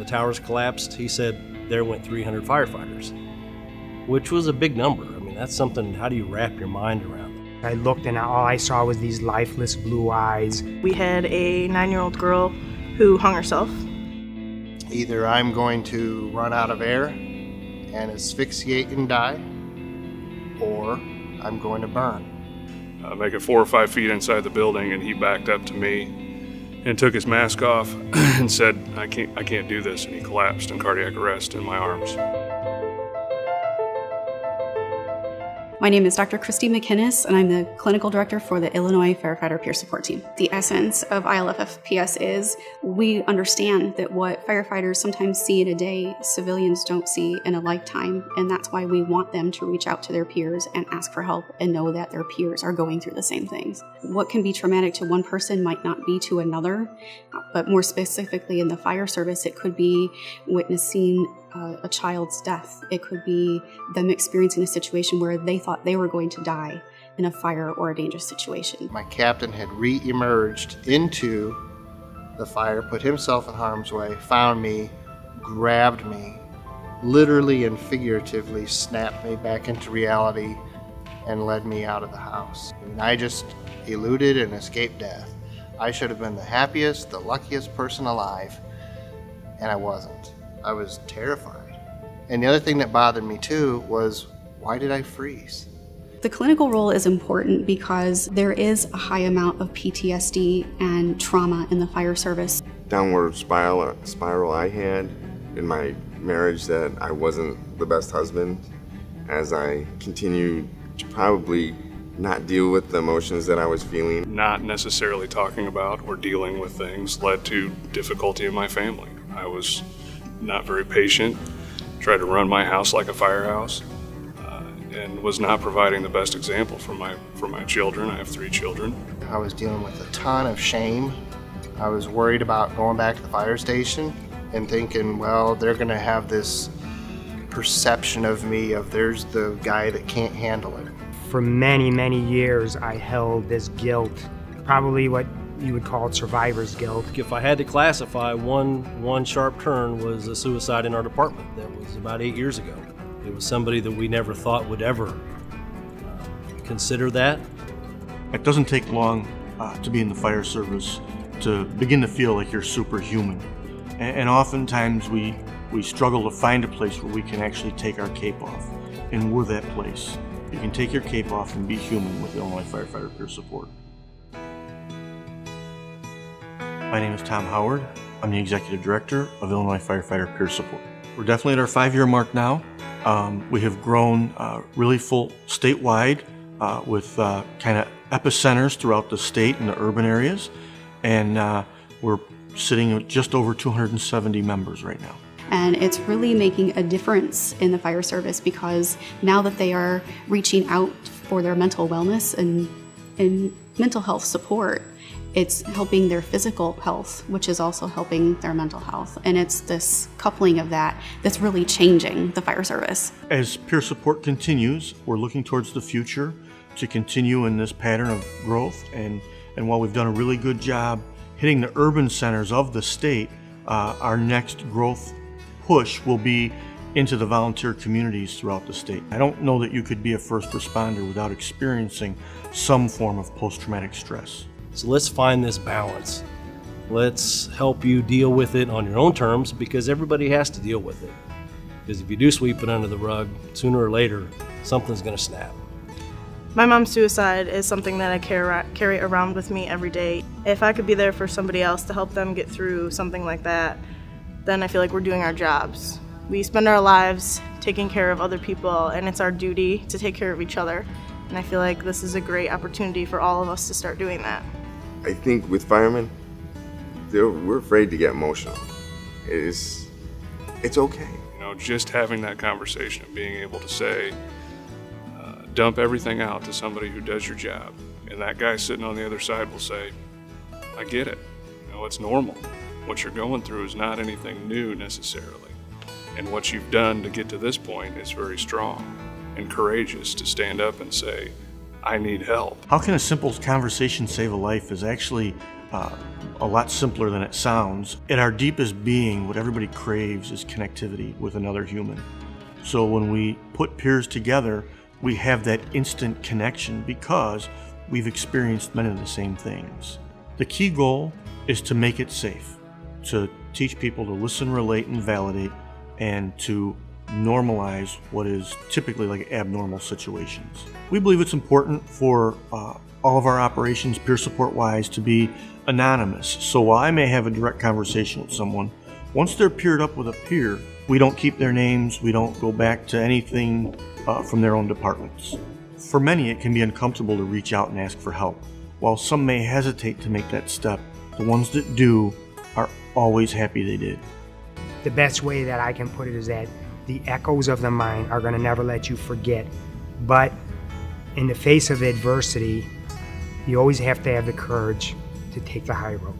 towers collapsed, he said there went 300 firefighters, which was a big number. I mean, that's something, how do you wrap your mind around it? I looked and all I saw was these lifeless blue eyes. We had a 9-year-old girl who hung herself. Either I'm going to run out of air and asphyxiate and die, or I'm going to burn. Make it 4 or 5 feet inside the building, and he backed up to me and took his mask off and said, I can't do this, and he collapsed in cardiac arrest in my arms. My name is Dr. Christy McInnes, and I'm the Clinical Director for the Illinois Firefighter Peer Support Team. The essence of ILFFPS is we understand that what firefighters sometimes see in a day, civilians don't see in a lifetime, and that's why we want them to reach out to their peers and ask for help and know that their peers are going through the same things. What can be traumatic to one person might not be to another, but more specifically in the fire service, it could be witnessing a child's death. It could be them experiencing a situation where they thought they were going to die in a fire or a dangerous situation. My captain had re-emerged into the fire, put himself in harm's way, found me, grabbed me, literally and figuratively snapped me back into reality and led me out of the house. And I just eluded and escaped death. I should have been the happiest, the luckiest person alive, and I wasn't. I was terrified. And the other thing that bothered me too was, why did I freeze? The clinical role is important because there is a high amount of PTSD and trauma in the fire service. Downward spiral I had in my marriage, that I wasn't the best husband, as I continued to probably not deal with the emotions that I was feeling. Not necessarily talking about or dealing with things led to difficulty in my family. I was not very patient, tried to run my house like a firehouse, and was not providing the best example for my children. I have 3 children. I was dealing with a ton of shame. I was worried about going back to the fire station and thinking, well, they're gonna have this perception of me of there's the guy that can't handle it. For many, many years, I held this guilt, probably what you would call it survivor's guilt. If I had to classify, one sharp turn was a suicide in our department. That was about 8 years ago. It was somebody that we never thought would ever consider that. It doesn't take long to be in the fire service to begin to feel like you're superhuman. And oftentimes we struggle to find a place where we can actually take our cape off. And we're that place. You can take your cape off and be human with Illinois Firefighter Peer Support. My name is Tom Howard. I'm the Executive Director of Illinois Firefighter Peer Support. We're definitely at our 5-year mark now. We have grown really full statewide with kind of epicenters throughout the state and the urban areas. And we're sitting at just over 270 members right now. And it's really making a difference in the fire service because now that they are reaching out for their mental wellness and mental health support, it's helping their physical health, which is also helping their mental health. And it's this coupling of that that's really changing the fire service. As peer support continues, we're looking towards the future to continue in this pattern of growth. And while we've done a really good job hitting the urban centers of the state, our next growth push will be into the volunteer communities throughout the state. I don't know that you could be a first responder without experiencing some form of post-traumatic stress. So let's find this balance. Let's help you deal with it on your own terms, because everybody has to deal with it. Because if you do sweep it under the rug, sooner or later, something's gonna snap. My mom's suicide is something that I carry around with me every day. If I could be there for somebody else to help them get through something like that, then I feel like we're doing our jobs. We spend our lives taking care of other people, and it's our duty to take care of each other. And I feel like this is a great opportunity for all of us to start doing that. I think with firemen, we're afraid to get emotional. It's okay. You know, just having that conversation, being able to say, dump everything out to somebody who does your job. And that guy sitting on the other side will say, I get it. You know, it's normal. What you're going through is not anything new necessarily. And what you've done to get to this point is very strong and courageous to stand up and say, I need help. How can a simple conversation save a life is actually a lot simpler than it sounds. At our deepest being, what everybody craves is connectivity with another human. So when we put peers together, we have that instant connection because we've experienced many of the same things. The key goal is to make it safe, to teach people to listen, relate, and validate, and to normalize what is typically like abnormal situations. We believe it's important for all of our operations, peer support wise, to be anonymous. So while I may have a direct conversation with someone, once they're peered up with a peer, we don't keep their names, we don't go back to anything from their own departments. For many, it can be uncomfortable to reach out and ask for help. While some may hesitate to make that step, the ones that do are always happy they did. The best way that I can put it is that the echoes of the mind are going to never let you forget. But in the face of adversity, you always have to have the courage to take the high road.